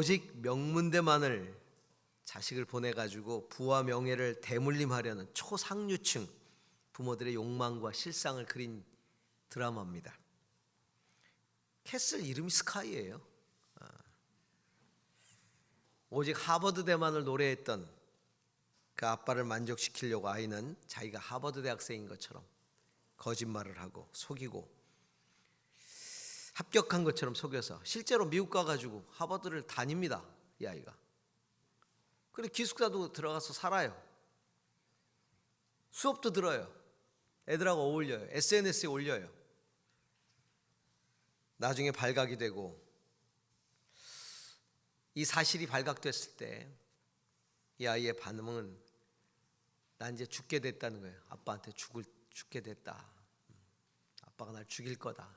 오직 명문대만을 자식을 보내가지고 부와 명예를 대물림하려는 초상류층 부모들의 욕망과 실상을 그린 드라마입니다. 캐슬 이름이 스카이예요. 오직 하버드 대만을 노래했던 그 아빠를 만족시키려고 아이는 자기가 하버드 대학생인 것처럼 거짓말을 하고 속이고 합격한 것처럼 속여서 실제로 미국 가가지고 하버드를 다닙니다. 이 아이가. 그리고 기숙사도 들어가서 살아요. 수업도 들어요. 애들하고 어울려요. SNS에 올려요. 나중에 발각이 되고 이 사실이 발각됐을 때 이 아이의 반응은 난 이제 죽게 됐다는 거예요. 아빠한테 죽게 됐다. 아빠가 날 죽일 거다.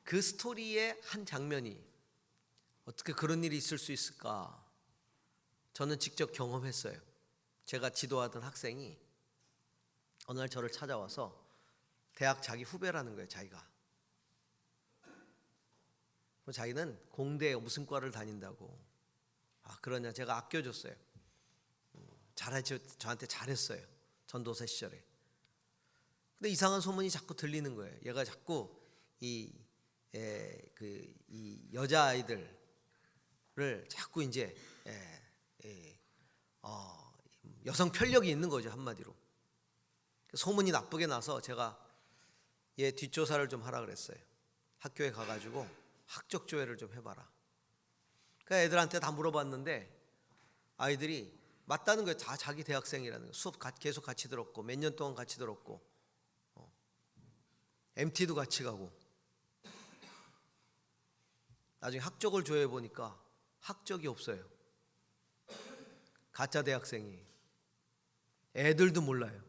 그 스토리의 한 장면이 어떻게 그런 일이 있을 수 있을까? 저는 직접 경험했어요. 제가 지도하던 학생이 어느 날 저를 찾아와서 대학 자기 후배라는 거예요. 자기가. 자기는 공대에 무슨 과를 다닌다고. 그러냐. 제가 아껴줬어요. 저한테 잘했어요. 전도사 시절에. 근데 이상한 소문이 자꾸 들리는 거예요. 얘가 자꾸 이 여자아이들을 자꾸 이제 여성 편력이 있는 거죠. 한마디로. 소문이 나쁘게 나서 제가 얘 뒷조사를 좀 하라 그랬어요. 학교에 가가지고 학적 조회를 좀 해봐라. 그러니까 애들한테 다 물어봤는데 아이들이 맞다는 거예요. 다 자기 대학생이라는 거예요. 수업 계속 같이 들었고 몇 년 동안 같이 들었고 MT도 같이 가고. 나중에 학적을 조회해 보니까 학적이 없어요. 가짜 대학생이. 애들도 몰라요.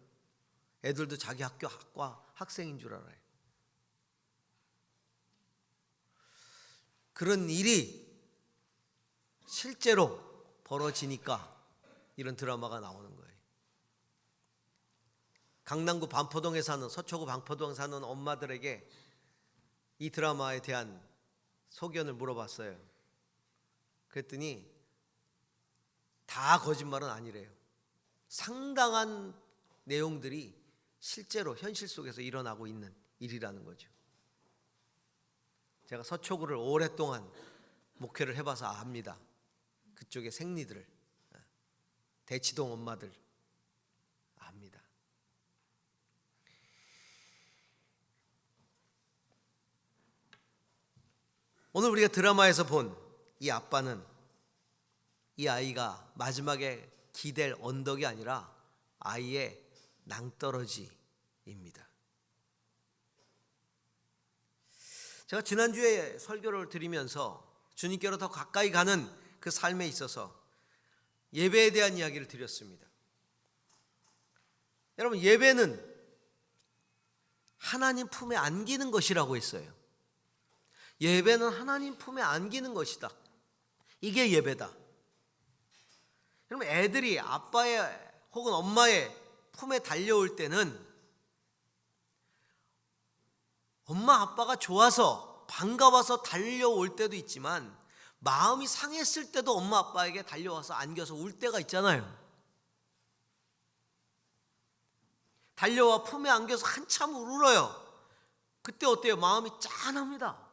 애들도 자기 학과 학생인 줄 알아요. 그런 일이 실제로 벌어지니까 이런 드라마가 나오는 거예요. 강남구 반포동에 사는 서초구 반포동에 사는 엄마들에게 이 드라마에 대한 소견을 물어봤어요. 그랬더니 다 거짓말은 아니래요. 상당한 내용들이 실제로 현실 속에서 일어나고 있는 일이라는 거죠. 제가 서초구를 오랫동안 목회를 해봐서 압니다. 그쪽의 생리들을, 대치동 엄마들 압니다. 오늘 우리가 드라마에서 본 이 아빠는 이 아이가 마지막에 기댈 언덕이 아니라 아이의 낭떠러지입니다. 제가 지난주에 설교를 드리면서 주님께로 더 가까이 가는 그 삶에 있어서 예배에 대한 이야기를 드렸습니다. 여러분, 예배는 하나님 품에 안기는 것이라고 했어요. 예배는 하나님 품에 안기는 것이다. 이게 예배다. 여러분, 애들이 아빠의 혹은 엄마의 품에 달려올 때는 엄마 아빠가 좋아서 반가워서 달려올 때도 있지만 마음이 상했을 때도 엄마 아빠에게 달려와서 안겨서 울 때가 있잖아요. 달려와 품에 안겨서 한참 울어요. 그때 어때요? 마음이 짠합니다.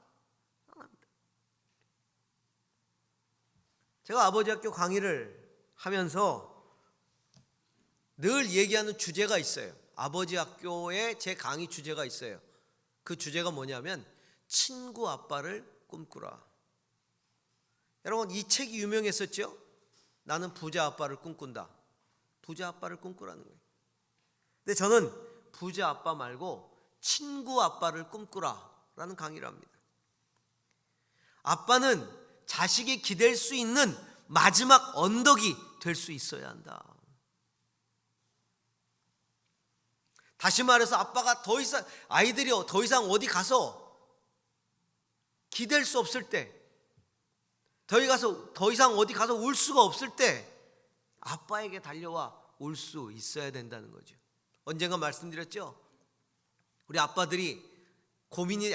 제가 아버지 학교 강의를 하면서 늘 얘기하는 주제가 있어요. 아버지 학교에 제 강의 주제가 있어요. 그 주제가 뭐냐면 친구 아빠를 꿈꾸라. 여러분, 이 책이 유명했었죠? 나는 부자 아빠를 꿈꾼다. 부자 아빠를 꿈꾸라는 거예요. 근데 저는 부자 아빠 말고 친구 아빠를 꿈꾸라라는 강의를 합니다. 아빠는 자식이 기댈 수 있는 마지막 언덕이 될 수 있어야 한다. 다시 말해서 아빠가 아이들이 더 이상 어디 가서 기댈 수 없을 때, 더 이상 어디 가서 울 수가 없을 때 아빠에게 달려와 울 수 있어야 된다는 거죠. 언젠가 말씀드렸죠? 우리 아빠들이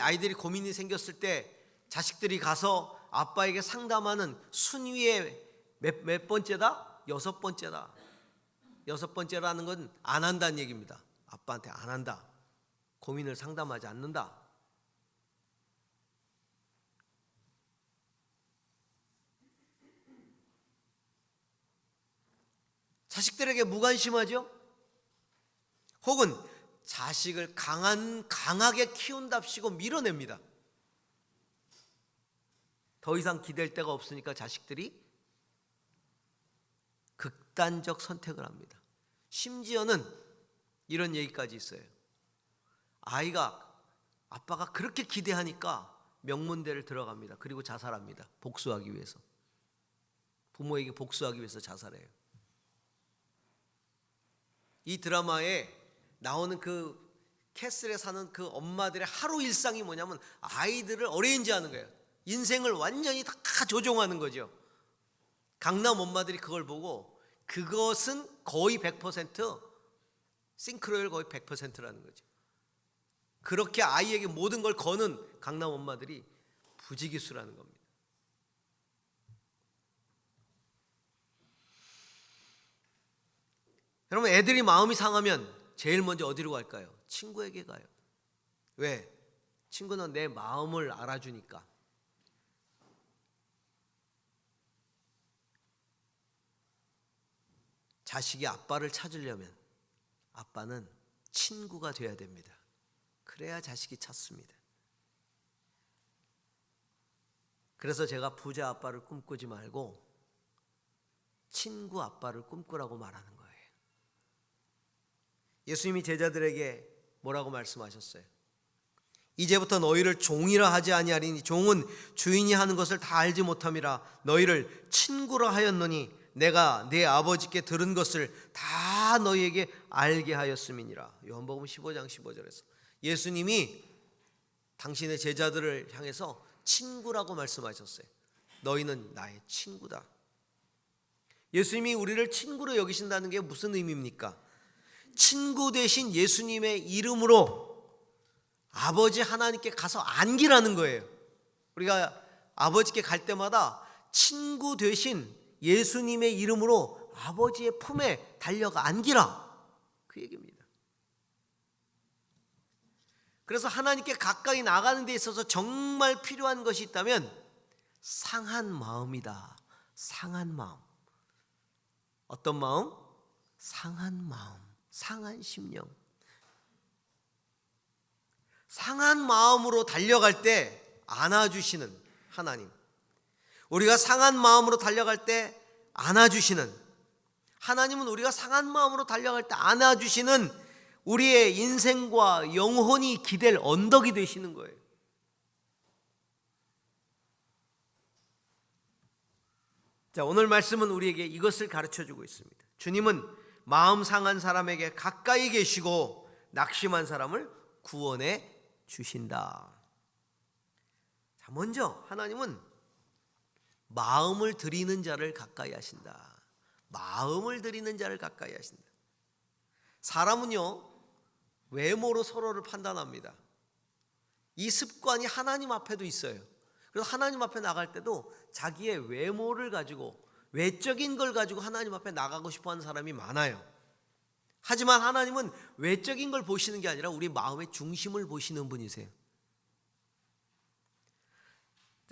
아이들이 고민이 생겼을 때 자식들이 가서 아빠에게 상담하는 순위의 몇 번째다? 6번째다. 6번째라는 건 안 한다는 얘기입니다. 아빠한테 안 한다. 고민을 상담하지 않는다. 자식들에게 무관심하죠? 혹은 자식을 강하게 키운답시고 밀어냅니다. 더 이상 기댈 데가 없으니까 자식들이 극단적 선택을 합니다. 심지어는 이런 얘기까지 있어요. 아빠가 그렇게 기대하니까 명문대를 들어갑니다. 그리고 자살합니다. 복수하기 위해서. 부모에게 복수하기 위해서 자살해요. 이 드라마에 나오는 그 캐슬에 사는 그 엄마들의 하루 일상이 뭐냐면 아이들을 어레인지 하는 거예요. 인생을 완전히 다 조종하는 거죠. 강남 엄마들이 그걸 보고 그것은 거의 100% 싱크로율 거의 100%라는 거죠. 그렇게 아이에게 모든 걸 거는 강남 엄마들이 부지기수라는 겁니다. 여러분, 애들이 마음이 상하면 제일 먼저 어디로 갈까요? 친구에게 가요. 왜? 친구는 내 마음을 알아주니까. 자식이 아빠를 찾으려면 아빠는 친구가 돼야 됩니다. 그래야 자식이 찾습니다. 그래서 제가 부자 아빠를 꿈꾸지 말고 친구 아빠를 꿈꾸라고 말하는 거예요. 예수님이 제자들에게 뭐라고 말씀하셨어요? 이제부터 너희를 종이라 하지 아니하리니 종은 주인이 하는 것을 다 알지 못함이라 너희를 친구라 하였노니 내가 내 아버지께 들은 것을 다 너희에게 알게 하였음이니라. 요한복음 15장 15절에서 예수님이 당신의 제자들을 향해서 친구라고 말씀하셨어요. 너희는 나의 친구다. 예수님이 우리를 친구로 여기신다는 게 무슨 의미입니까? 친구 대신 예수님의 이름으로 아버지 하나님께 가서 안기라는 거예요. 우리가 아버지께 갈 때마다 친구 대신 예수님의 이름으로 아버지의 품에 달려가 안기라, 그 얘기입니다. 그래서 하나님께 가까이 나가는 데 있어서 정말 필요한 것이 있다면 상한 마음이다. 상한 마음. 어떤 마음? 상한 마음, 상한 심령. 상한 마음으로 달려갈 때 안아주시는 하나님, 우리가 상한 마음으로 달려갈 때 안아주시는 하나님은 우리가 상한 마음으로 달려갈 때 안아주시는 우리의 인생과 영혼이 기댈 언덕이 되시는 거예요. 자, 오늘 말씀은 우리에게 이것을 가르쳐주고 있습니다. 주님은 마음 상한 사람에게 가까이 계시고 낙심한 사람을 구원해 주신다. 자, 먼저 하나님은 마음을 드리는 자를 가까이 하신다. 마음을 드리는 자를 가까이 하신다. 사람은요, 외모로 서로를 판단합니다. 이 습관이 하나님 앞에도 있어요. 그래서 하나님 앞에 나갈 때도 자기의 외모를 가지고, 외적인 걸 가지고 하나님 앞에 나가고 싶어하는 사람이 많아요. 하지만 하나님은 외적인 걸 보시는 게 아니라 우리 마음의 중심을 보시는 분이세요.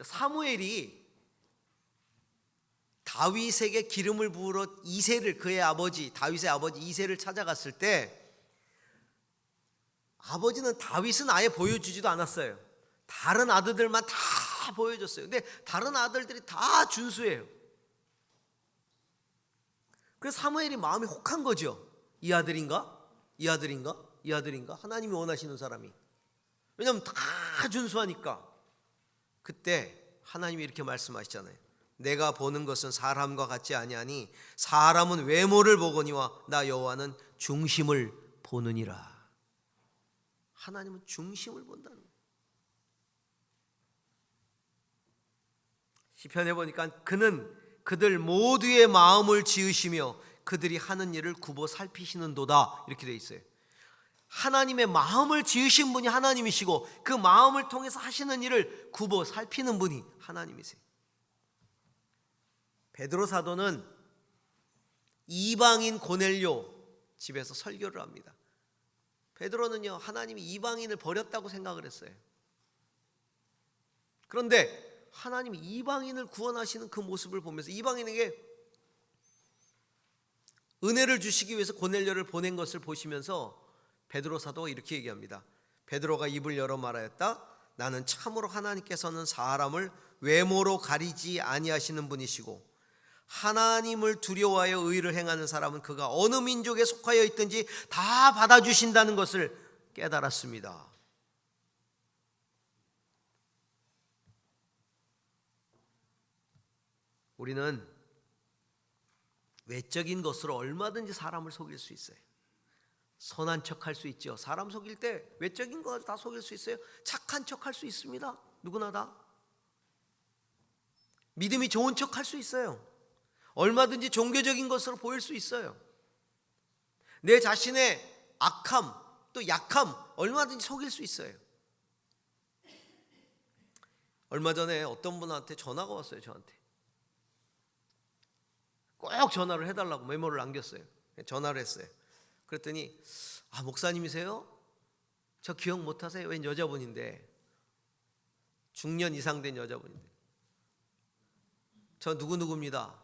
사무엘이 다윗에게 기름을 부으러 이새를, 그의 아버지 다윗의 아버지 이새를 찾아갔을 때 아버지는 다윗은 아예 보여주지도 않았어요. 다른 아들들만 다 보여줬어요. 근데 다른 아들들이 다 준수해요. 그래서 사무엘이 마음이 혹한 거죠. 이 아들인가? 이 아들인가? 이 아들인가? 하나님이 원하시는 사람이. 왜냐하면 다 준수하니까. 그때 하나님이 이렇게 말씀하시잖아요. 내가 보는 것은 사람과 같지 아니하니 사람은 외모를 보거니와 나 여호와는 중심을 보느니라. 하나님은 중심을 본다는 거예요. 시편에 보니까 그는 그들 모두의 마음을 지으시며 그들이 하는 일을 굽어 살피시는도다, 이렇게 돼 있어요. 하나님의 마음을 지으신 분이 하나님이시고 그 마음을 통해서 하시는 일을 굽어 살피는 분이 하나님이세요. 베드로 사도는 이방인 고넬료 집에서 설교를 합니다. 베드로는요, 하나님이 이방인을 버렸다고 생각을 했어요. 그런데 하나님이 이방인을 구원하시는 그 모습을 보면서 이방인에게 은혜를 주시기 위해서 고넬료를 보낸 것을 보시면서 베드로 사도가 이렇게 얘기합니다. 베드로가 입을 열어 말하였다. 나는 참으로 하나님께서는 사람을 외모로 가리지 아니하시는 분이시고 하나님을 두려워하여 의를 행하는 사람은 그가 어느 민족에 속하여 있든지 다 받아주신다는 것을 깨달았습니다. 우리는 외적인 것으로 얼마든지 사람을 속일 수 있어요. 선한 척 할 수 있죠. 사람 속일 때 외적인 거 다 속일 수 있어요. 착한 척 할 수 있습니다. 누구나 다. 믿음이 좋은 척 할 수 있어요. 얼마든지 종교적인 것으로 보일 수 있어요. 내 자신의 악함 또 약함 얼마든지 속일 수 있어요. 얼마 전에 어떤 분한테 전화가 왔어요. 저한테 꼭 전화를 해달라고 메모를 남겼어요. 전화를 했어요. 그랬더니 목사님이세요? 저 기억 못하세요? 웬 여자분인데, 중년 이상 된 여자분인데, 저 누구누구입니다.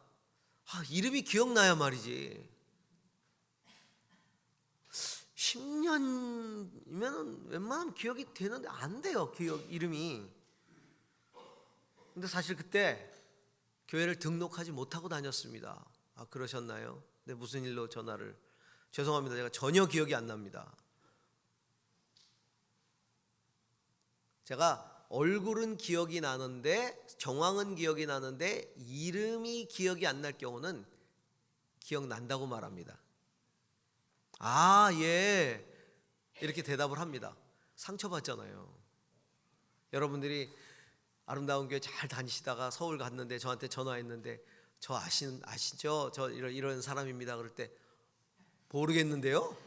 이름이 기억나야 말이지. 10년이면 웬만하면 기억이 되는데 안 돼요. 이름이. 근데 사실 그때 교회를 등록하지 못하고 다녔습니다. 그러셨나요? 네, 무슨 일로 전화를? 죄송합니다. 제가 전혀 기억이 안 납니다. 제가 얼굴은 기억이 나는데, 정황은 기억이 나는데 이름이 기억이 안 날 경우는 기억난다고 말합니다. 예, 이렇게 대답을 합니다. 상처받잖아요. 여러분들이 아름다운 교회 잘 다니시다가 서울 갔는데 저한테 전화했는데 저 아시죠? 저 이런 사람입니다. 그럴 때 모르겠는데요?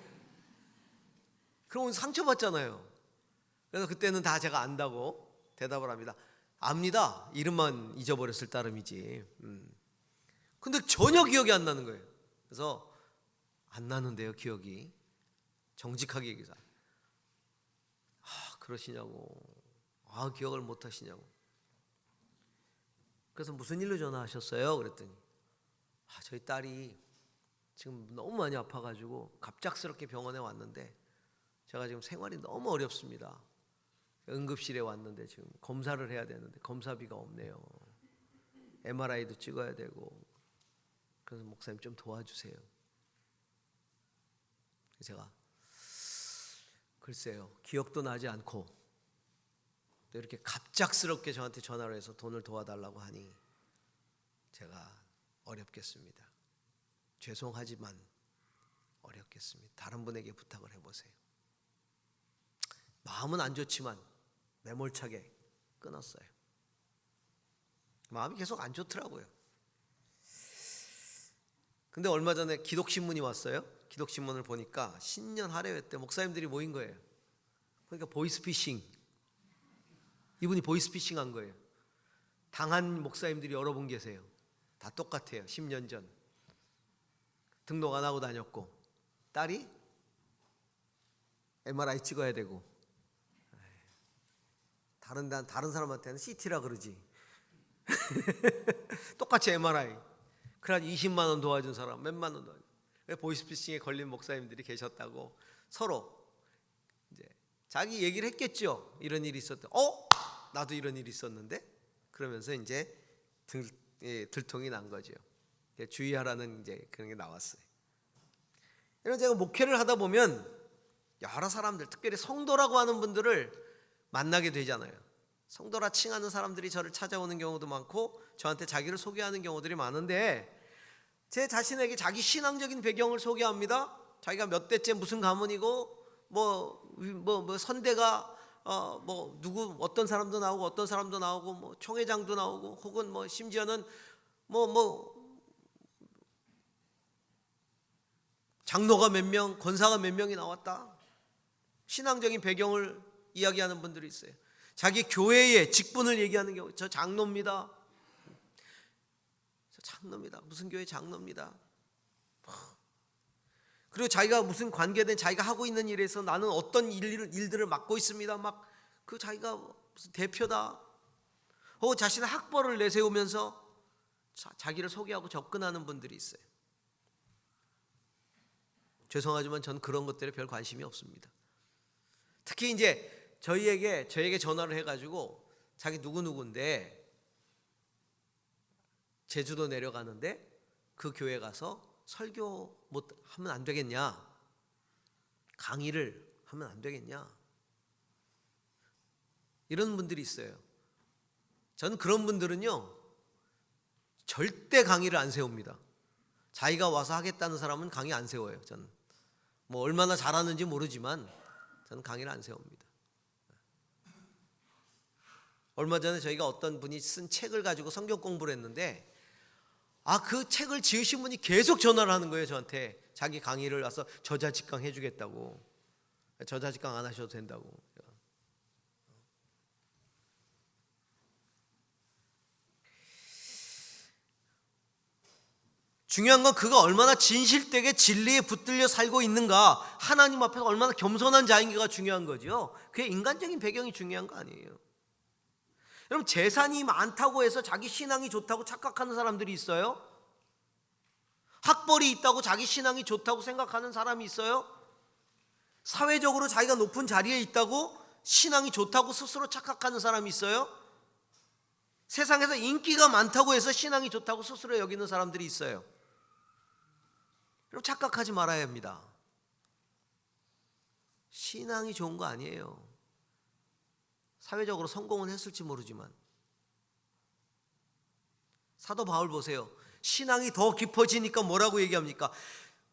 그러면 상처받잖아요. 그래서 그때는 다 제가 안다고 대답을 합니다. 압니다. 이름만 잊어버렸을 따름이지. 근데 전혀 기억이 안 나는 거예요. 그래서 안 나는데요, 기억이. 정직하게 얘기해서. 그러시냐고. 기억을 못 하시냐고. 그래서 무슨 일로 전화하셨어요? 그랬더니 저희 딸이 지금 너무 많이 아파가지고 갑작스럽게 병원에 왔는데 제가 지금 생활이 너무 어렵습니다. 응급실에 왔는데 지금 검사를 해야 되는데 검사비가 없네요. MRI도 찍어야 되고. 그래서 목사님 좀 도와주세요. 제가 글쎄요, 기억도 나지 않고 또 이렇게 갑작스럽게 저한테 전화를 해서 돈을 도와달라고 하니 제가 어렵겠습니다. 죄송하지만 어렵겠습니다. 다른 분에게 부탁을 해보세요. 마음은 안 좋지만 매몰차게 끊었어요. 마음이 계속 안 좋더라고요. 근데 얼마 전에 기독신문이 왔어요. 기독신문을 보니까 신년 할애회 때 목사님들이 모인 거예요. 그러니까 보이스피싱, 이분이 보이스피싱 한 거예요. 당한 목사님들이 여러 분 계세요. 다 똑같아요. 10년 전 등록 안 하고 다녔고 딸이 MRI 찍어야 되고 다른 사람한테는 CT라 그러지. 똑같이 MRI. 그래 20만 원 도와준 사람 몇만 원 도와준. 보이스피싱에 걸린 목사님들이 계셨다고 서로 이제 자기 얘기를 했겠죠. 이런 일이 있었대. 나도 이런 일이 있었는데. 그러면서 이제 들통이 난 거죠. 주의하라는 이제 그런 게 나왔어요. 이런 제가 목회를 하다 보면 여러 사람들, 특별히 성도라고 하는 분들을 만나게 되잖아요. 성도라 칭하는 사람들이 저를 찾아오는 경우도 많고 저한테 자기를 소개하는 경우들이 많은데 제 자신에게 자기 신앙적인 배경을 소개합니다. 자기가 몇 대째 무슨 가문이고 뭐 선대가 누구 어떤 사람도 나오고 뭐 총회장도 나오고 혹은 뭐 심지어는 장로가 몇 명, 권사가 몇 명이 나왔다. 신앙적인 배경을 이야기하는 분들이 있어요. 자기 교회의 직분을 얘기하는 경우, 저 장로입니다. 저 장로입니다. 무슨 교회 장로입니다. 그리고 자기가 무슨 관계된 자기가 하고 있는 일에서 나는 어떤 일들을 맡고 있습니다. 막 그 자기가 무슨 대표다. 혹은 자신의 학벌을 내세우면서 자기를 소개하고 접근하는 분들이 있어요. 죄송하지만 저는 그런 것들에 별 관심이 없습니다. 특히 이제 저에게 전화를 해가지고 자기 누구누구인데 제주도 내려가는데 그 교회 가서 설교 못 하면 안 되겠냐, 강의를 하면 안 되겠냐, 이런 분들이 있어요. 저는 그런 분들은요 절대 강의를 안 세웁니다. 자기가 와서 하겠다는 사람은 강의 안 세워요. 저는 뭐 얼마나 잘하는지 모르지만 저는 강의를 안 세웁니다. 얼마 전에 저희가 어떤 분이 쓴 책을 가지고 성경 공부를 했는데 그 책을 지으신 분이 계속 전화를 하는 거예요. 저한테 자기 강의를 와서 저자직강 해주겠다고. 저자직강 안 하셔도 된다고. 중요한 건 그가 얼마나 진실되게 진리에 붙들려 살고 있는가, 하나님 앞에서 얼마나 겸손한 자인가가 중요한 거죠. 그게 인간적인 배경이 중요한 거 아니에요. 여러분, 재산이 많다고 해서 자기 신앙이 좋다고 착각하는 사람들이 있어요. 학벌이 있다고 자기 신앙이 좋다고 생각하는 사람이 있어요. 사회적으로 자기가 높은 자리에 있다고 신앙이 좋다고 스스로 착각하는 사람이 있어요. 세상에서 인기가 많다고 해서 신앙이 좋다고 스스로 여기는 사람들이 있어요. 여러분, 착각하지 말아야 합니다. 신앙이 좋은 거 아니에요. 사회적으로 성공은 했을지 모르지만. 사도 바울 보세요. 신앙이 더 깊어지니까 뭐라고 얘기합니까?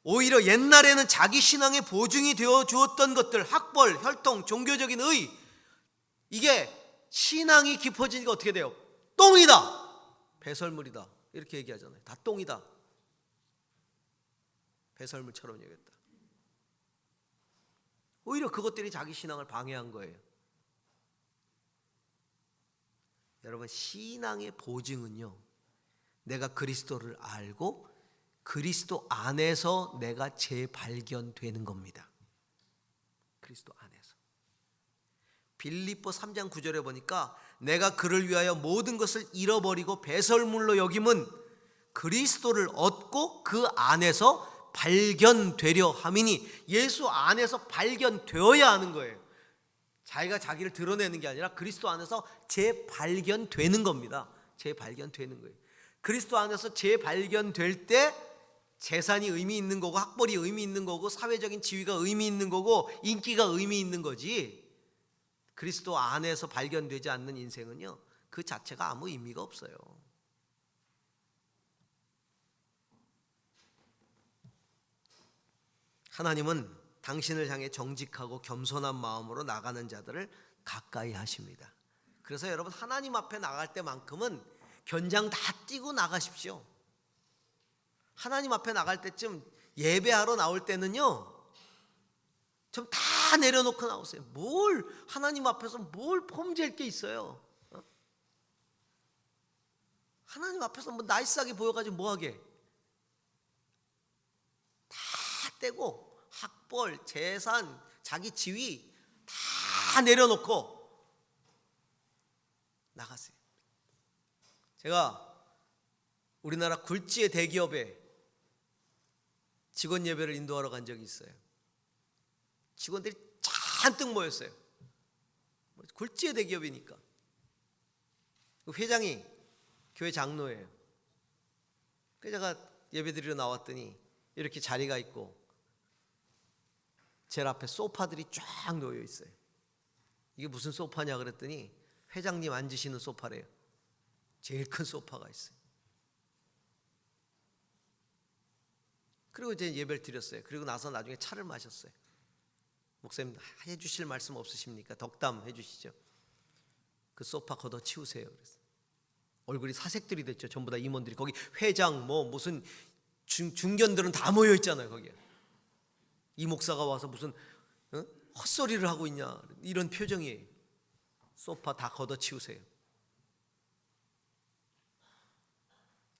오히려 옛날에는 자기 신앙의 보증이 되어 주었던 것들, 학벌, 혈통, 종교적인 의, 이게 신앙이 깊어지니까 어떻게 돼요? 똥이다, 배설물이다, 이렇게 얘기하잖아요. 다 똥이다, 배설물처럼 얘기했다. 오히려 그것들이 자기 신앙을 방해한 거예요. 여러분, 신앙의 보증은요, 내가 그리스도를 알고 그리스도 안에서 내가 재발견되는 겁니다. 그리스도 안에서. 빌립보 3장 9절에 보니까 내가 그를 위하여 모든 것을 잃어버리고 배설물로 여김은 그리스도를 얻고 그 안에서 발견되려 함이니, 예수 안에서 발견되어야 하는 거예요. 자기가 자기를 드러내는 게 아니라 그리스도 안에서 재발견되는 겁니다. 재발견되는 거예요. 그리스도 안에서 재발견될 때 재산이 의미 있는 거고, 학벌이 의미 있는 거고, 사회적인 지위가 의미 있는 거고, 인기가 의미 있는 거지, 그리스도 안에서 발견되지 않는 인생은요, 그 자체가 아무 의미가 없어요. 하나님은 당신을 향해 정직하고 겸손한 마음으로 나가는 자들을 가까이 하십니다. 그래서 여러분, 하나님 앞에 나갈 때만큼은 견장 다 띄고 나가십시오. 하나님 앞에 나갈 때쯤, 예배하러 나올 때는요, 좀 다 내려놓고 나오세요. 뭘 하나님 앞에서 뭘 폼질 게 있어요? 하나님 앞에서 뭐 나이스하게 보여가지고 뭐하게? 다 떼고 학벌, 재산, 자기 지위 다 내려놓고 나가세요. 제가 우리나라 굴지의 대기업에 직원 예배를 인도하러 간 적이 있어요. 직원들이 잔뜩 모였어요. 굴지의 대기업이니까. 그 회장이 교회 장로예요. 그래서 제가 예배 드리러 나왔더니 이렇게 자리가 있고 제일 앞에 소파들이 쫙 놓여 있어요. 이게 무슨 소파냐 그랬더니 회장님 앉으시는 소파래요. 제일 큰 소파가 있어요. 그리고 이제 예배를 드렸어요. 그리고 나서 나중에 차를 마셨어요. 목사님, 해주실 말씀 없으십니까? 덕담 해주시죠. 그 소파 걷어 치우세요. 그래서 얼굴이 사색들이 됐죠. 전부 다 임원들이. 거기 회장, 뭐 무슨 중견들은 다 모여 있잖아요. 거기에 이 목사가 와서 무슨 헛소리를 하고 있냐 이런 표정이에요. 소파 다 걷어치우세요.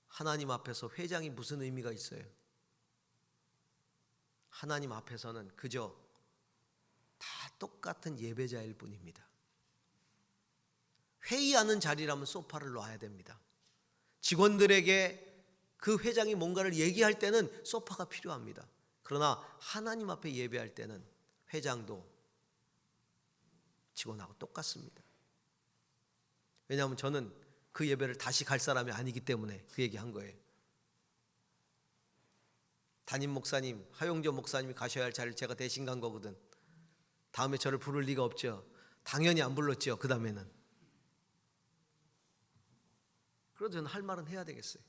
하나님 앞에서 회장이 무슨 의미가 있어요? 하나님 앞에서는 그저 다 똑같은 예배자일 뿐입니다. 회의하는 자리라면 소파를 놔야 됩니다. 직원들에게 그 회장이 뭔가를 얘기할 때는 소파가 필요합니다. 그러나 하나님 앞에 예배할 때는 회장도 직원하고 똑같습니다. 왜냐하면 저는 그 예배를 다시 갈 사람이 아니기 때문에 그 얘기한 거예요. 담임 목사님, 하용조 목사님이 가셔야 할 자리를 제가 대신 간 거거든. 다음에 저를 부를 리가 없죠. 당연히 안 불렀죠. 그 다음에는. 그래도 저는 할 말은 해야 되겠어요.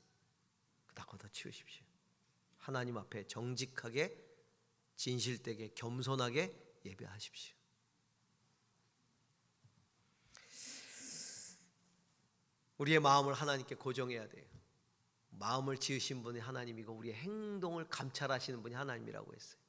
다 걷어치우십시오. 하나님 앞에 정직하게, 진실되게, 겸손하게 예배하십시오. 우리의 마음을 하나님께 고정해야 돼요. 마음을 지으신 분이 하나님이고 우리의 행동을 감찰하시는 분이 하나님이라고 했어요.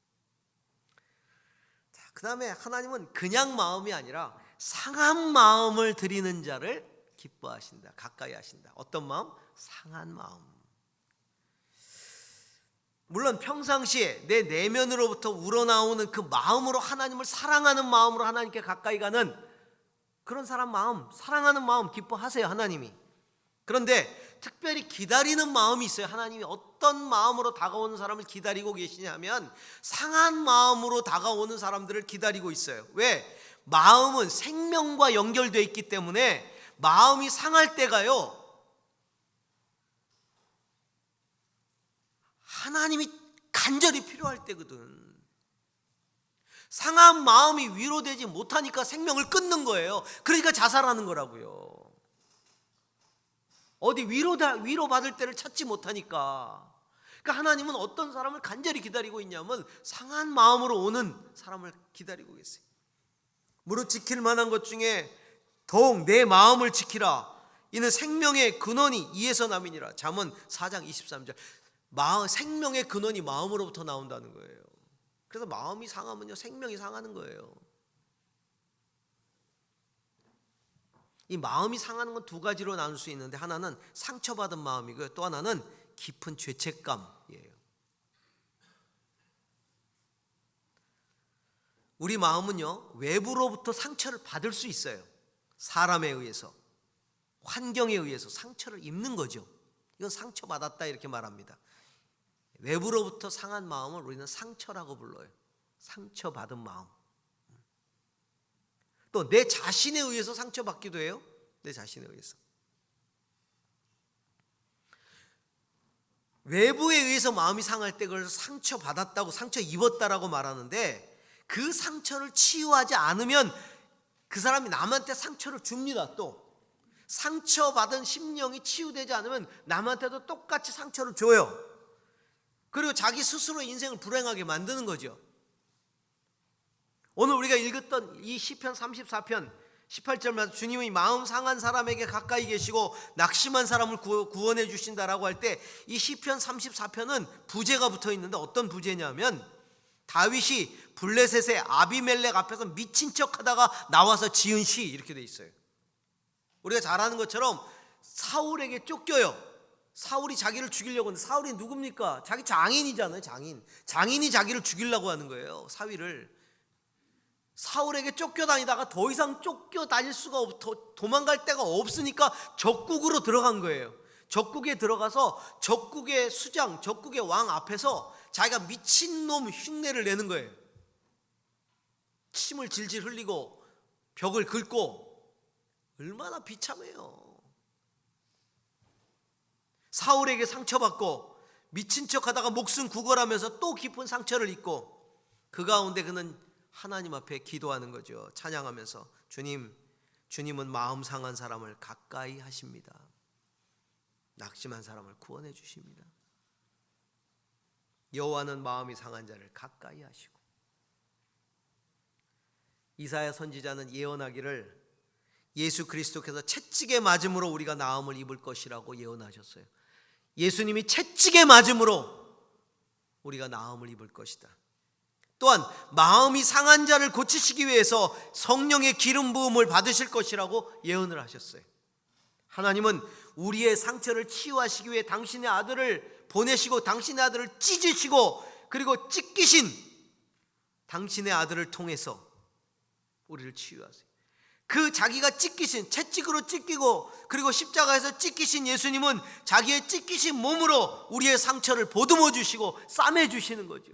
자, 그 다음에 하나님은 그냥 마음이 아니라 상한 마음을 드리는 자를 기뻐하신다, 가까이 하신다. 어떤 마음? 상한 마음. 물론 평상시에 내 내면으로부터 우러나오는 그 마음으로 하나님을 사랑하는 마음으로 하나님께 가까이 가는 그런 사람 마음, 사랑하는 마음 기뻐하세요, 하나님이. 그런데 특별히 기다리는 마음이 있어요. 하나님이 어떤 마음으로 다가오는 사람을 기다리고 계시냐면 상한 마음으로 다가오는 사람들을 기다리고 있어요. 왜? 마음은 생명과 연결되어 있기 때문에 마음이 상할 때가요, 하나님이 간절히 필요할 때거든. 상한 마음이 위로되지 못하니까 생명을 끊는 거예요. 그러니까 자살하는 거라고요. 어디 위로받을 때를 찾지 못하니까. 그러니까 하나님은 어떤 사람을 간절히 기다리고 있냐면 상한 마음으로 오는 사람을 기다리고 계세요. 무릇 지킬 만한 것 중에 더욱 내 마음을 지키라. 이는 생명의 근원이 이에서 남이니라. 잠언 4장 23절. 생명의 근원이 마음으로부터 나온다는 거예요. 그래서 마음이 상하면요, 생명이 상하는 거예요. 이 마음이 상하는 건 두 가지로 나눌 수 있는데, 하나는 상처받은 마음이고요, 또 하나는 깊은 죄책감이에요. 우리 마음은요, 외부로부터 상처를 받을 수 있어요. 사람에 의해서, 환경에 의해서 상처를 입는 거죠. 이건 상처받았다 이렇게 말합니다. 외부로부터 상한 마음을 우리는 상처라고 불러요. 상처받은 마음. 또 내 자신에 의해서 상처받기도 해요. 내 자신에 의해서. 외부에 의해서 마음이 상할 때 그걸 상처받았다고, 상처 입었다라고 말하는데, 그 상처를 치유하지 않으면 그 사람이 남한테 상처를 줍니다. 또 상처받은 심령이 치유되지 않으면 남한테도 똑같이 상처를 줘요. 그리고 자기 스스로 인생을 불행하게 만드는 거죠. 오늘 우리가 읽었던 이 시편 34편 18절마다 주님이 마음 상한 사람에게 가까이 계시고 낙심한 사람을 구원해 주신다라고 할 때, 이 시편 34편은 부제가 붙어 있는데 어떤 부제냐면, 다윗이 블레셋의 아비멜렉 앞에서 미친 척하다가 나와서 지은 시, 이렇게 돼 있어요. 우리가 잘 아는 것처럼 사울에게 쫓겨요. 사울이 자기를 죽이려고 하는데, 사울이 누굽니까? 자기 장인이잖아요. 장인이 자기를 죽이려고 하는 거예요, 사위를. 사울에게 쫓겨다니다가 더 이상 쫓겨다닐 수가 도망갈 데가 없으니까 적국으로 들어간 거예요. 적국에 들어가서 적국의 수장, 적국의 왕 앞에서 자기가 미친놈 흉내를 내는 거예요. 침을 질질 흘리고 벽을 긁고. 얼마나 비참해요. 사울에게 상처받고 미친 척하다가 목숨 구걸하면서 또 깊은 상처를 입고, 그 가운데 그는 하나님 앞에 기도하는 거죠. 찬양하면서, 주님은 마음 상한 사람을 가까이 하십니다. 낙심한 사람을 구원해 주십니다. 여호와는 마음이 상한 자를 가까이 하시고. 이사야 선지자는 예언하기를 예수 그리스도께서 채찍에 맞음으로 우리가 나음을 입을 것이라고 예언하셨어요. 예수님이 채찍에 맞음으로 우리가 나음을 입을 것이다. 또한 마음이 상한 자를 고치시기 위해서 성령의 기름 부음을 받으실 것이라고 예언을 하셨어요. 하나님은 우리의 상처를 치유하시기 위해 당신의 아들을 보내시고 당신의 아들을 찢으시고 그리고 찢기신 당신의 아들을 통해서 우리를 치유하세요. 그 자기가 찢기신, 채찍으로 찢기고 그리고 십자가에서 찢기신 예수님은 자기의 찢기신 몸으로 우리의 상처를 보듬어 주시고 싸매 주시는 거죠.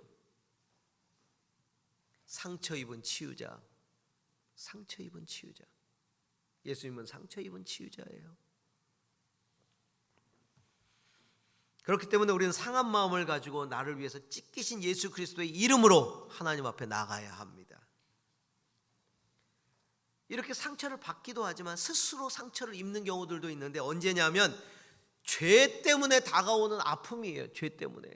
상처 입은 치유자, 상처 입은 치유자. 예수님은 상처 입은 치유자예요. 그렇기 때문에 우리는 상한 마음을 가지고 나를 위해서 찢기신 예수 그리스도의 이름으로 하나님 앞에 나가야 합니다. 이렇게 상처를 받기도 하지만 스스로 상처를 입는 경우들도 있는데 언제냐면 죄 때문에 다가오는 아픔이에요. 죄 때문에.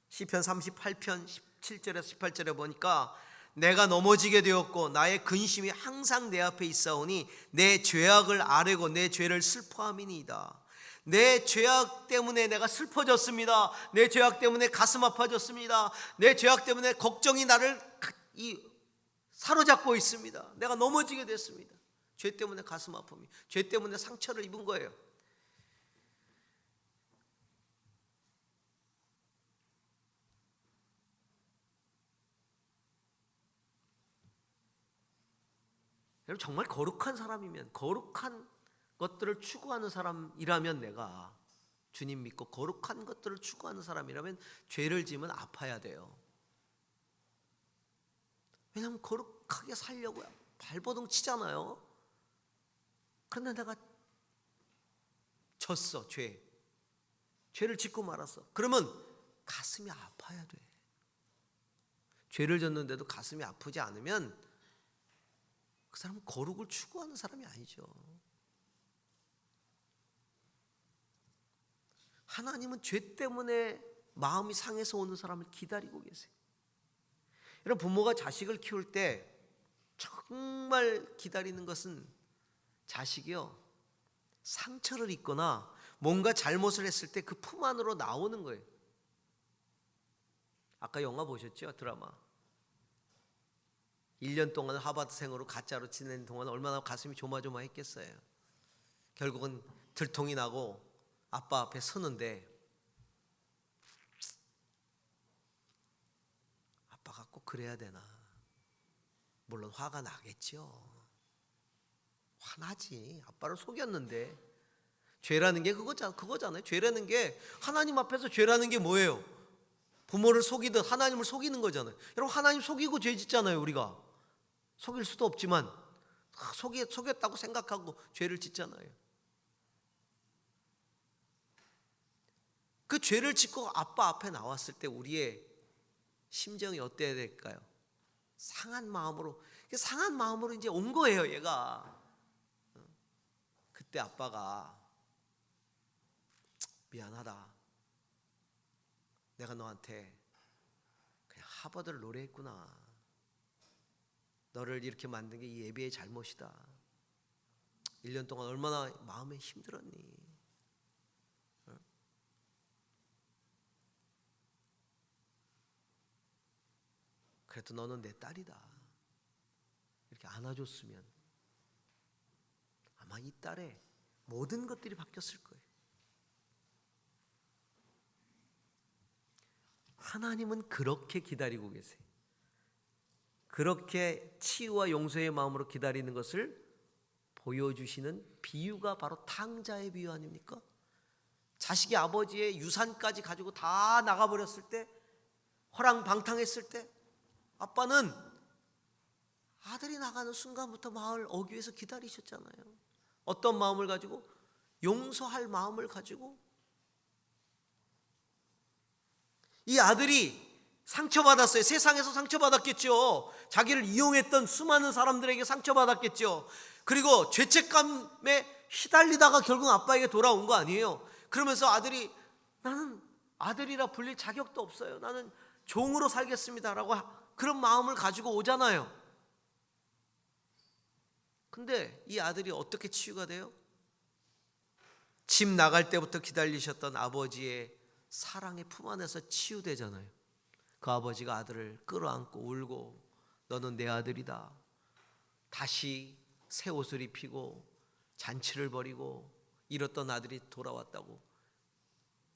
시편 38편 17절에서 18절에 보니까 내가 넘어지게 되었고 나의 근심이 항상 내 앞에 있사오니 내 죄악을 아뢰고 내 죄를 슬퍼함이니이다. 내 죄악 때문에 내가 슬퍼졌습니다. 내 죄악 때문에 가슴 아파졌습니다. 내 죄악 때문에 걱정이 나를 사로잡고 있습니다. 내가 넘어지게 됐습니다. 죄 때문에 가슴 아픔이, 죄 때문에 상처를 입은 거예요. 여러분, 정말 거룩한 사람이면, 거룩한 것들을 추구하는 사람이라면, 내가 주님 믿고 거룩한 것들을 추구하는 사람이라면 죄를 지으면 아파야 돼요. 왜냐하면 거룩하게 살려고 발버둥 치잖아요. 그런데 내가 졌어, 죄를 짓고 말았어. 그러면 가슴이 아파야 돼. 죄를 졌는데도 가슴이 아프지 않으면 그 사람은 거룩을 추구하는 사람이 아니죠. 하나님은 죄 때문에 마음이 상해서 오는 사람을 기다리고 계세요. 여러분, 부모가 자식을 키울 때 정말 기다리는 것은 자식이요, 상처를 입거나 뭔가 잘못을 했을 때 그 품 안으로 나오는 거예요. 아까 영화 보셨죠? 드라마. 1년 동안 하버드생으로 가짜로 지낸 동안 얼마나 가슴이 조마조마했겠어요. 결국은 들통이 나고 아빠 앞에 서는데 아빠가 꼭 그래야 되나? 물론 화가 나겠죠. 화나지. 아빠를 속였는데. 죄라는 게 그거잖아요. 죄라는 게, 하나님 앞에서 죄라는 게 뭐예요? 부모를 속이든 하나님을 속이는 거잖아요. 여러분, 하나님 속이고 죄 짓잖아요. 우리가 속일 수도 없지만 속였다고 생각하고 죄를 짓잖아요. 그 죄를 짓고 아빠 앞에 나왔을 때 우리의 심정이 어때야 될까요? 상한 마음으로 이제 온 거예요, 얘가. 그때 아빠가 미안하다. 내가 너한테 그냥 하버드를 노래했구나. 너를 이렇게 만든 게 이 예배의 잘못이다. 1년 동안 얼마나 마음에 힘들었니? 그래도 너는 내 딸이다. 이렇게 안아줬으면 아마 이 딸의 모든 것들이 바뀌었을 거예요. 하나님은 그렇게 기다리고 계세요. 그렇게 치유와 용서의 마음으로 기다리는 것을 보여주시는 비유가 바로 탕자의 비유 아닙니까? 자식이 아버지의 유산까지 가지고 다 나가버렸을 때, 허랑방탕했을 때 아빠는 아들이 나가는 순간부터 마음을 어기해서 기다리셨잖아요. 어떤 마음을 가지고? 용서할 마음을 가지고. 이 아들이 상처받았어요. 세상에서 상처받았겠죠. 자기를 이용했던 수많은 사람들에게 상처받았겠죠. 그리고 죄책감에 시달리다가 결국 아빠에게 돌아온 거 아니에요. 그러면서 아들이, 나는 아들이라 불릴 자격도 없어요. 나는 종으로 살겠습니다라고 그런 마음을 가지고 오잖아요. 근데 이 아들이 어떻게 치유가 돼요? 집 나갈 때부터 기다리셨던 아버지의 사랑의 품 안에서 치유되잖아요. 그 아버지가 아들을 끌어안고 울고 너는 내 아들이다. 다시 새 옷을 입히고 잔치를 벌이고 잃었던 아들이 돌아왔다고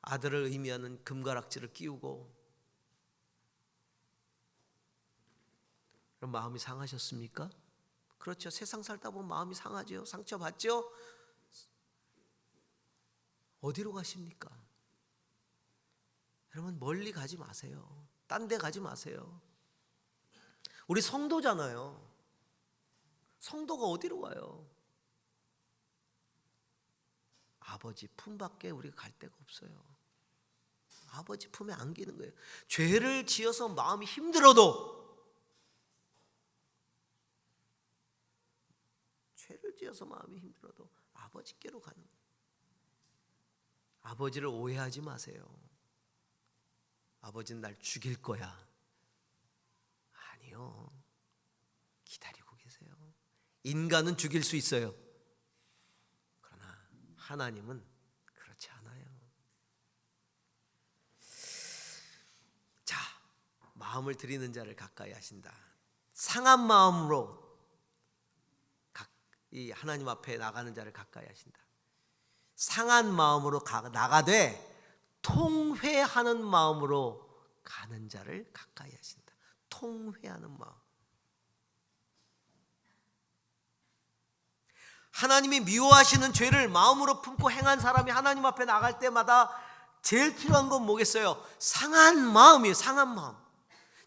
아들을 의미하는 금가락지를 끼우고. 그럼 마음이 상하셨습니까? 그렇죠. 세상 살다 보면 마음이 상하죠. 상처받죠. 어디로 가십니까? 여러분 멀리 가지 마세요. 딴 데 가지 마세요. 우리 성도잖아요. 성도가 어디로 가요? 아버지 품밖에 우리가 갈 데가 없어요. 아버지 품에 안기는 거예요. 죄를 지어서 마음이 힘들어도, 죄를 지어서 마음이 힘들어도 아버지께로 가는 거예요. 아버지를 오해하지 마세요. 아버지는 날 죽일 거야. 아니요. 기다리고 계세요. 인간은 죽일 수 있어요. 그러나 하나님은 그렇지 않아요. 자, 마음을 드리는 자를 가까이 하신다. 상한 마음으로 이 하나님 앞에 나가는 자를 가까이 하신다. 상한 마음으로 나가되 통회하는 마음으로 가는 자를 가까이 하신다. 통회하는 마음. 하나님이 미워하시는 죄를 마음으로 품고 행한 사람이 하나님 앞에 나갈 때마다 제일 필요한 건 뭐겠어요? 상한 마음이에요. 상한 마음.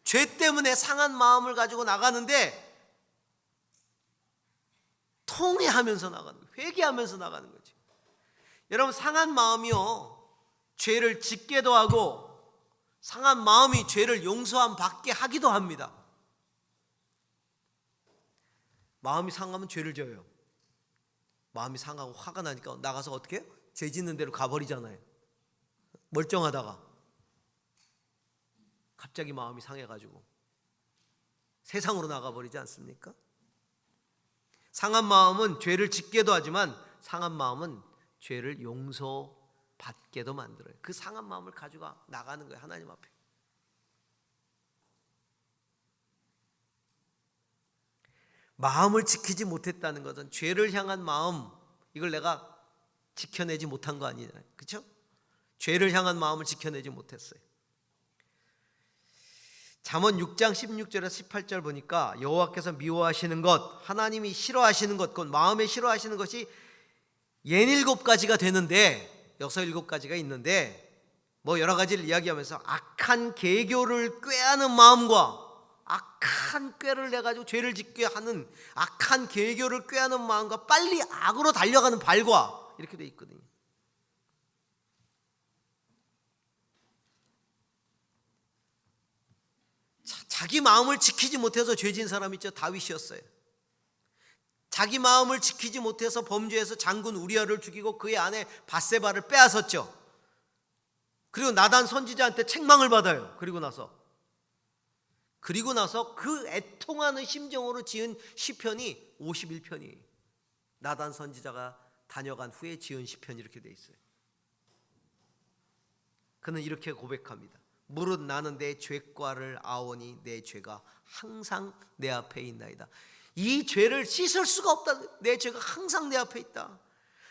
죄 때문에 상한 마음을 가지고 나가는데 통회하면서 나가는 거예요. 회개하면서 나가는 거죠. 여러분 상한 마음이요, 죄를 짓게도 하고 상한 마음이 죄를 용서함 받게 하기도 합니다. 마음이 상하면 죄를 져요. 마음이 상하고 화가 나니까 나가서 어떻게 해요? 죄 짓는 대로 가버리잖아요. 멀쩡하다가 갑자기 마음이 상해가지고 세상으로 나가버리지 않습니까? 상한 마음은 죄를 짓게도 하지만 상한 마음은 죄를 용서받게도 만들어요. 그 상한 마음을 가지고 나가는 거예요. 하나님 앞에. 마음을 지키지 못했다는 것은 죄를 향한 마음, 이걸 내가 지켜내지 못한 거 아니잖아요. 그렇죠? 죄를 향한 마음을 지켜내지 못했어요. 잠언 6장 16절에서 18절 보니까 여호와께서 미워하시는 것, 하나님이 싫어하시는 것, 그 마음에 싫어하시는 것이 67가지가 되는데, 7가지가 있는데 뭐 여러 가지를 이야기하면서 악한 계교를 꾀하는 마음과 악한 꾀를 내가지고 죄를 짓게 하는 악한 계교를 꾀하는 마음과 빨리 악으로 달려가는 발과 이렇게 돼 있거든요. 자기 마음을 지키지 못해서 죄진 사람 있죠. 다윗이었어요. 자기 마음을 지키지 못해서 범죄해서 장군 우리아를 죽이고 그의 아내 밧세바를 빼앗았죠. 그리고 나단 선지자한테 책망을 받아요. 그리고 나서 그 애통하는 심정으로 지은 시편이 51편이에요. 나단 선지자가 다녀간 후에 지은 시편이 이렇게 돼 있어요. 그는 이렇게 고백합니다. 무릇 나는 내 죄과를 아오니 내 죄가 항상 내 앞에 있나이다. 이 죄를 씻을 수가 없다. 내 죄가 항상 내 앞에 있다.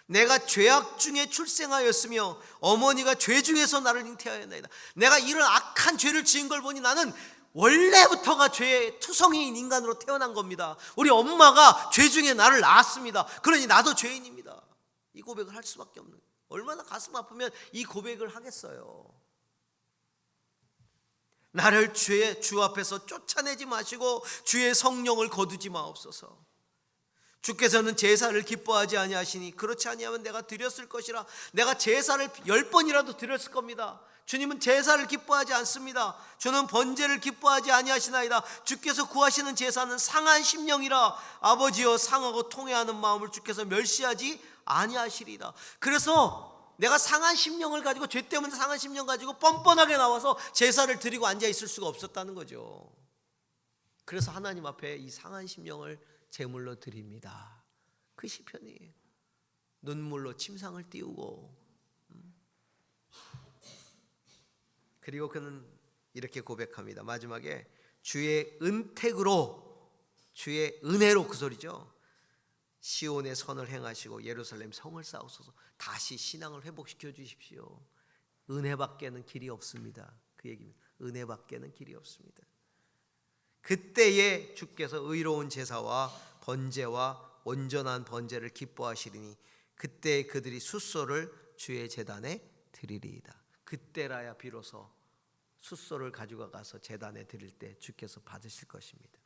내가 죄악 중에 출생하였으며 어머니가 죄 중에서 나를 잉태하였나이다. 내가 이런 악한 죄를 지은 걸 보니 나는 원래부터가 죄의 투성이인 인간으로 태어난 겁니다. 우리 엄마가 죄 중에 나를 낳았습니다. 그러니 나도 죄인입니다. 이 고백을 할 수밖에 없는, 얼마나 가슴 아프면 이 고백을 하겠어요. 나를 주 앞에서 쫓아내지 마시고 주의 성령을 거두지 마옵소서. 주께서는 제사를 기뻐하지 아니하시니 그렇지 아니하면 내가 드렸을 것이라. 내가 제사를 10번이라도 드렸을 겁니다. 주님은 제사를 기뻐하지 않습니다. 주는 번제를 기뻐하지 아니하시나이다. 주께서 구하시는 제사는 상한 심령이라. 아버지여 상하고 통회하는 마음을 주께서 멸시하지 아니하시리이다. 그래서 내가 상한 심령을 가지고, 죄 때문에 상한 심령 가지고 뻔뻔하게 나와서 제사를 드리고 앉아 있을 수가 없었다는 거죠. 그래서 하나님 앞에 이 상한 심령을 제물로 드립니다. 그 시편이에요. 눈물로 침상을 띄우고, 그리고 그는 이렇게 고백합니다. 마지막에 주의 은택으로, 주의 은혜로, 그 소리죠. 시온의 선을 행하시고 예루살렘 성을 쌓으소서. 다시 신앙을 회복시켜 주십시오. 은혜밖에는 길이 없습니다. 그 얘기입니다. 은혜밖에는 길이 없습니다. 그때에 주께서 의로운 제사와 번제와 온전한 번제를 기뻐하시리니 그때 그들이 숫소를 주의 제단에 드리리이다. 그때라야 비로소 숫소를 가지고 가서 제단에 드릴 때 주께서 받으실 것입니다.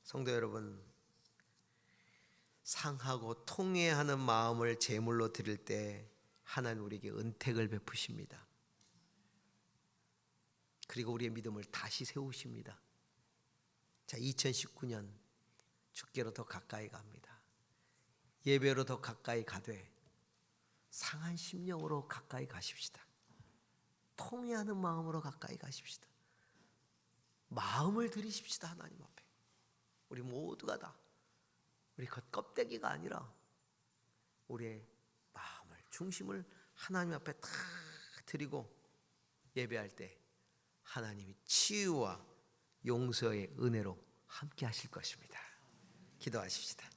성도 여러분, 상하고 통회하는 마음을 제물로 드릴 때 하나님 우리에게 은택을 베푸십니다. 그리고 우리의 믿음을 다시 세우십니다. 자, 2019년 주께로 더 가까이 갑니다. 예배로 더 가까이 가되 상한 심령으로 가까이 가십시다. 통회하는 마음으로 가까이 가십시다. 마음을 들이십시다. 하나님 앞에 우리 모두가 다, 우리 껍데기가 아니라 우리의 마음을, 중심을 하나님 앞에 다 드리고 예배할 때 하나님이 치유와 용서의 은혜로 함께 하실 것입니다. 기도하십시다.